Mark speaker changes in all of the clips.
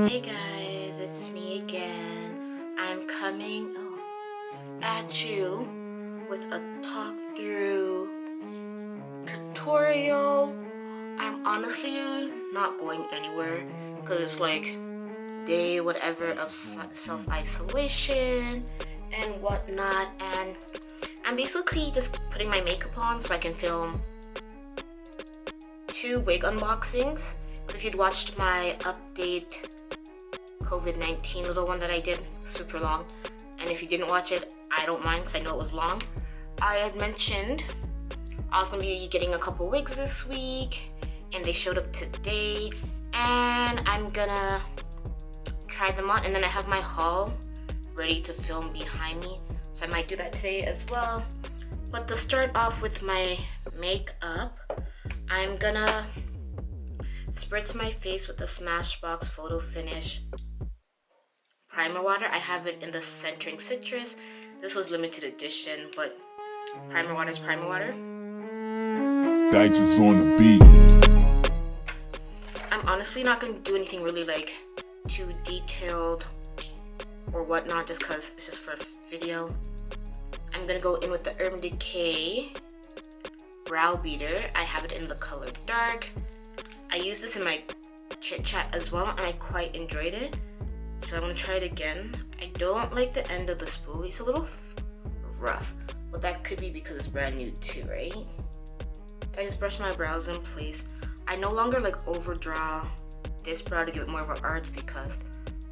Speaker 1: Hey guys, it's me again. I'm coming at you with a talk through tutorial. I'm honestly not going anywhere because it's like day whatever of self-isolation and whatnot, and I'm basically just putting my makeup on so I can film 2 wig unboxings. If you'd watched my update COVID-19 little one that I did, super long, and if you didn't watch it, I don't mind because I know it was long. I had mentioned I was gonna be getting a couple wigs this week, and they showed up today, and I'm gonna try them on, and then I have my haul ready to film behind me, so I might do that today as well. But to start off with my makeup, I'm gonna spritz my face with the Smashbox Photo Finish primer water. I have it in the Centering Citrus. This was limited edition, but primer water is primer water.
Speaker 2: Digits on the beat.
Speaker 1: I'm honestly not going to do anything really like too detailed or whatnot, just because it's just for a video. I'm going to go in with the Urban Decay brow beater. I have it in the color dark. I used this in my chit chat as well, and I quite enjoyed it, so I'm gonna try it again. I don't like the end of the spoolie. It's a little rough, but that could be because it's brand new too, right? I just brush my brows in place. I no longer like overdraw this brow to give it more of an arch because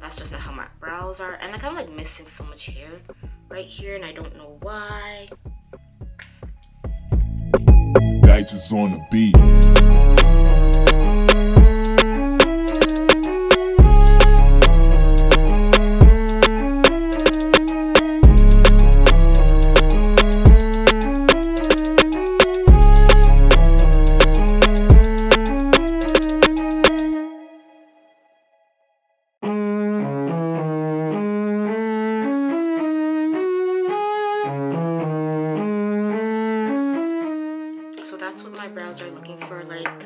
Speaker 1: that's just not how my brows are, and I'm kind of like missing so much hair right here, and I don't know why.
Speaker 2: Digits on the beat.
Speaker 1: So that's what my brows are looking for like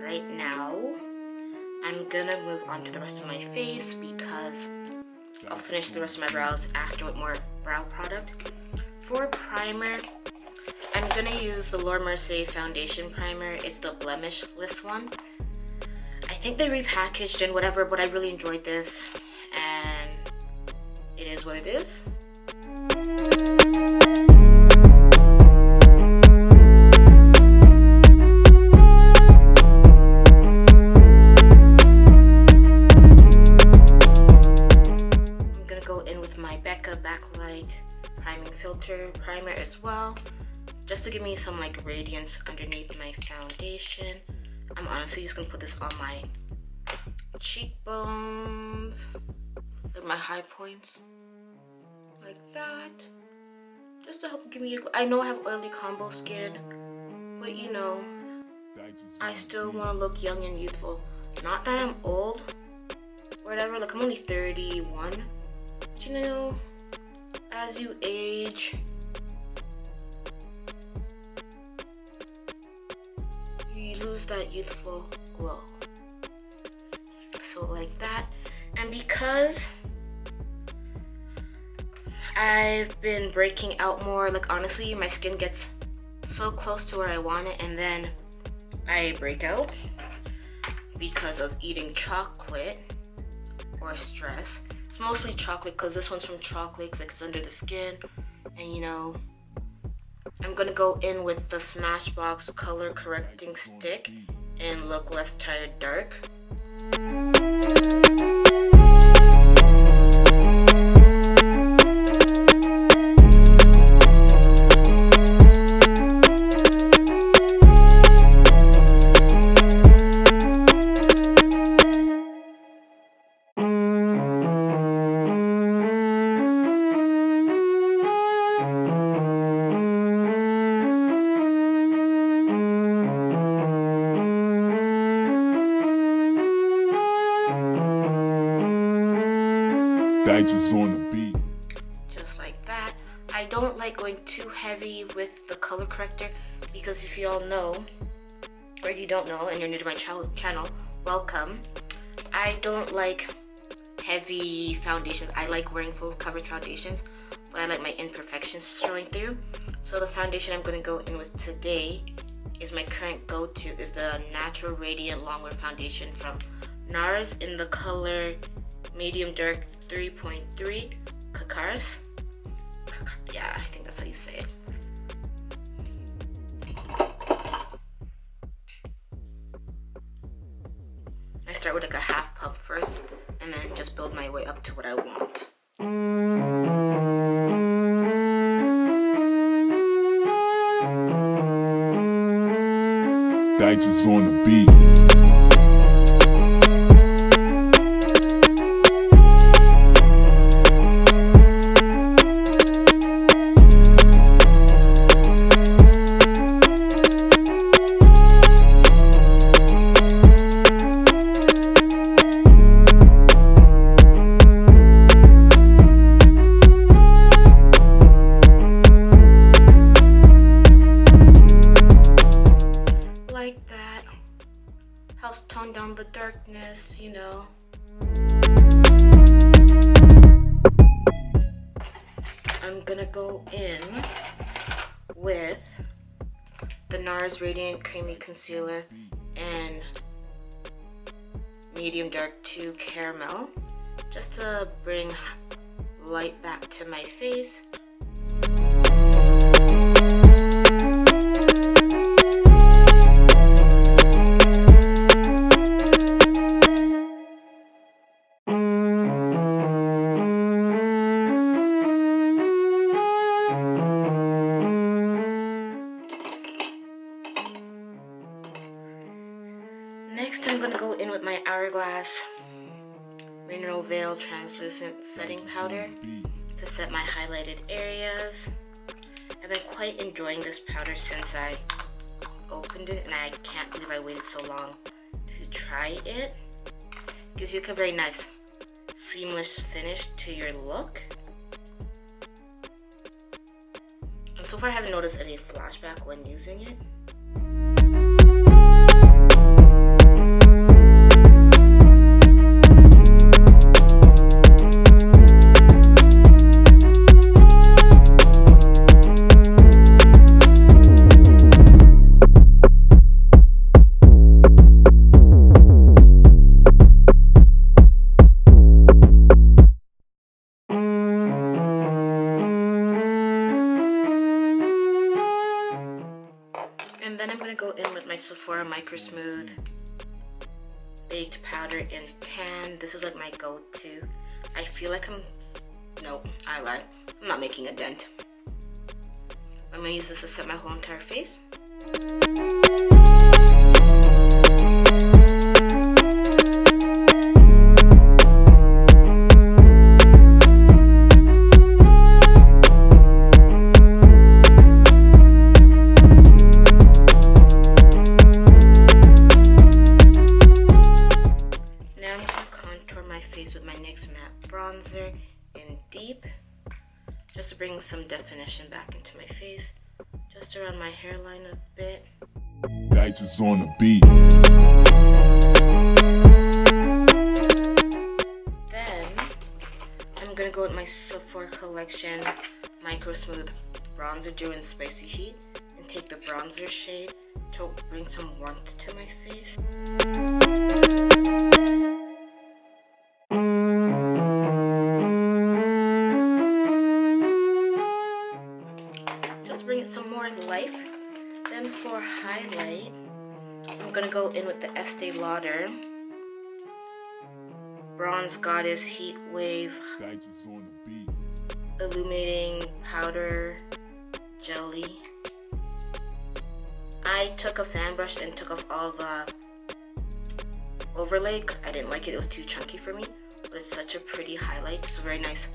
Speaker 1: right now. I'm gonna move on to the rest of my face because I'll finish the rest of my brows after with more brow product. For primer, I'm gonna use the Laura Mercier foundation primer. It's the blemishless one. I think they repackaged and whatever, but I really enjoyed this, and it is what it is. Filter primer as well, just to give me some like radiance underneath my foundation. I'm honestly just gonna put this on my cheekbones, like my high points, like that, just to help give me I know I have oily combo skin, but you know, I still want to look young and youthful. Not that I'm old, whatever, like I'm only 31, but you know, as you age, you lose that youthful glow. So like that. And because I've been breaking out more, like honestly, my skin gets so close to where I want it, and then I break out because of eating chocolate or stress. It's mostly chocolate because this one's from chocolate because it's under the skin, and you know, I'm gonna go in with the Smashbox color correcting stick and look less tired dark.
Speaker 2: Digits on the beat.
Speaker 1: Just like that. I don't like going too heavy with the color corrector because if you all know, or you don't know and you're new to my channel, welcome. I don't like heavy foundations. I like wearing full coverage foundations, but I like my imperfections showing through. So the foundation I'm going to go in with today is my current go-to, is the Natural Radiant Longwear Foundation from NARS in the color Medium Dark 3.3 Kakaris. Yeah, I think that's how you say it. I start with like a half pump first and then just build my way up to what I want.
Speaker 2: Digits on the beat.
Speaker 1: Helps tone down the darkness, you know. I'm gonna go in with the NARS Radiant Creamy Concealer and Medium Dark 2 Caramel, just to bring light back to my face. Next, I'm gonna go in with my Hourglass Mineral Veil Translucent Setting Powder to set my highlighted areas. I've been quite enjoying this powder since I opened it, and I can't believe I waited so long to try it. Gives you a very nice, seamless finish to your look. And so far I haven't noticed any flashback when using it. And then I'm going to go in with my Sephora Micro Smooth Baked Powder in Tan. This is like my go-to. I feel like nope, I lied. I'm not making a dent. I'm going to use this to set my whole entire face. With my NYX matte bronzer in Deep, just to bring some definition back into my face, just around my hairline a bit.
Speaker 2: Digits on the beat.
Speaker 1: Then I'm gonna go with my Sephora Collection Micro Smooth Bronzer Dew in Spicy Heat and take the bronzer shade to bring some warmth to my face. Bring it some more life. Then for highlight, I'm gonna go in with the Estee Lauder Bronze Goddess Heat Wave Illuminating Powder Jelly. I took a fan brush and took off all the overlay because I didn't like it. It was too chunky for me, but it's such a pretty highlight. It's a very nice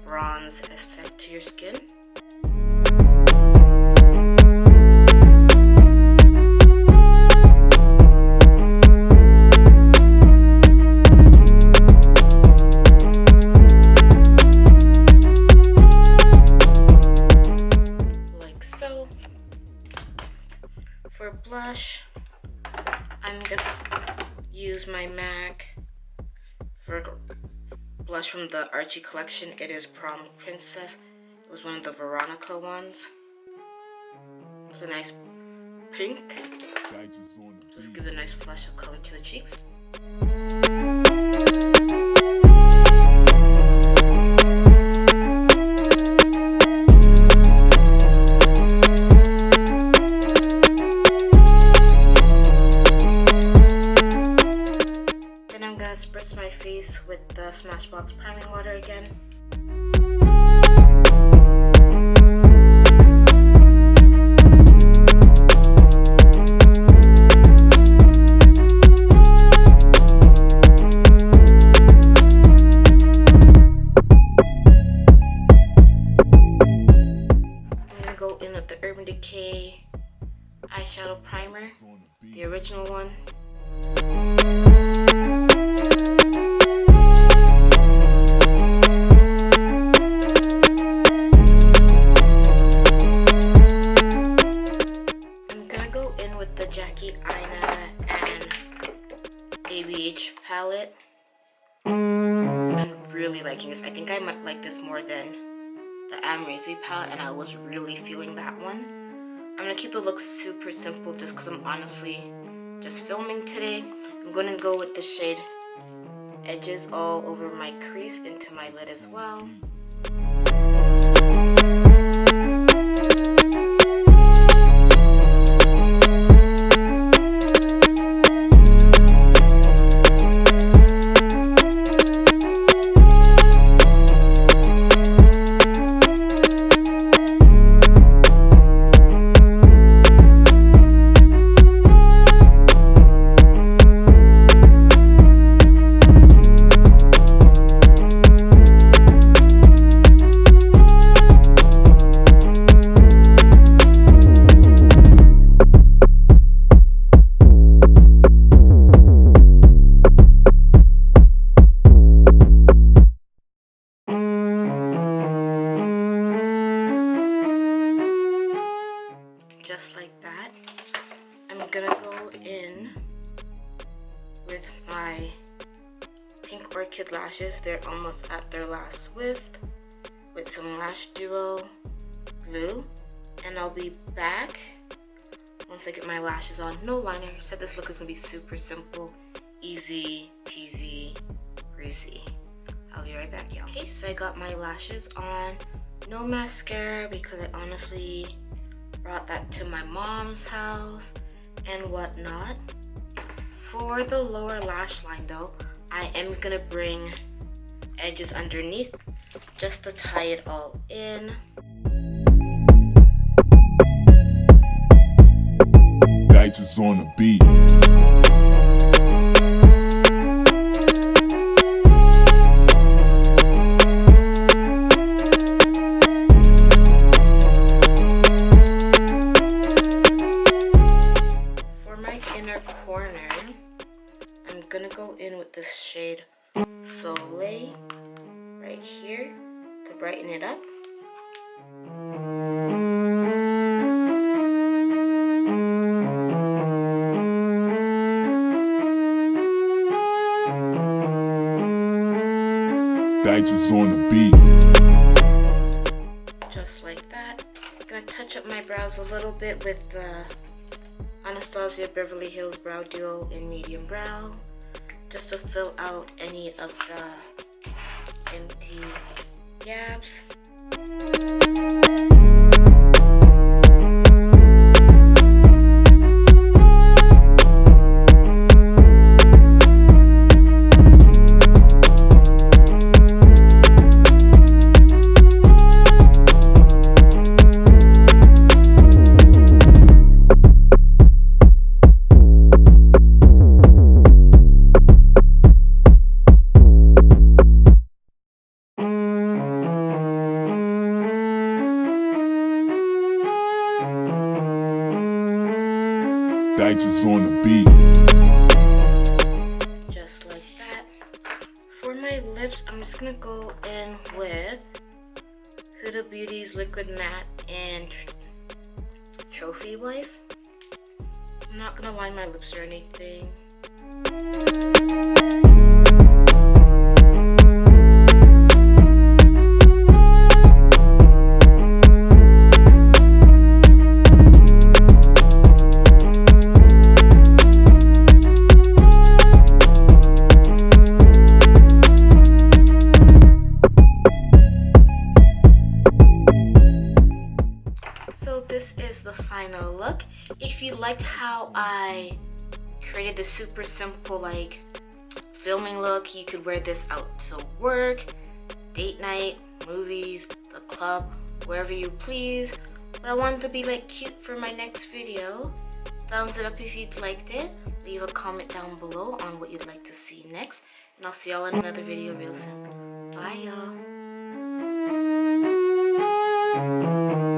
Speaker 1: bronze effect to your skin. For blush, I'm gonna use my MAC blush from the Archie collection. It is Prom Princess. It was one of the Veronica ones. It's a nice pink. Just give it a nice flush of color to the cheeks. Then I'm gonna spritz my face with the Smashbox priming water again. Eyeshadow primer, the original one. I'm gonna go in with the Jackie Aina and ABH palette. I'm really liking this. I think I might like this more than the Amrezy palette, and I was really feeling that one. I'm gonna keep the look super simple just because I'm honestly just filming today. I'm gonna go with the shade Edges all over my crease into my lid as well. Just like that. I'm gonna go in with my Pink Orchid lashes. They're almost at their last width, with some Lash Duo glue, and I'll be back once I get my lashes on. No liner. Said this look is gonna be super simple, easy peasy, breezy. I'll be right back, y'all. Okay, so I got my lashes on. No mascara because I honestly brought that to my mom's house and whatnot. For the lower lash line though, I am gonna bring edges underneath just to tie it all in.
Speaker 2: Dice is on the beat.
Speaker 1: Corner, I'm gonna go in with this shade Soleil right here to brighten it up.
Speaker 2: Dice is on the beat.
Speaker 1: Just like that. I'm gonna touch up my brows a little bit with the Anastasia Beverly Hills Brow Duo in medium brown, just to fill out any of the empty gaps.
Speaker 2: Dice is on the beat.
Speaker 1: Just like that. For my lips, I'm just gonna go in with Huda Beauty's Liquid Matte and Trophy Wife. I'm not gonna line my lips or anything. liked how I created this super simple like filming look. You could wear this out to work, date night, movies, the club, wherever you please. But I wanted to be like cute for my next video. Thumbs it up if you liked it. Leave a comment down below on what you'd like to see next. And I'll see y'all in another video real soon. Bye y'all.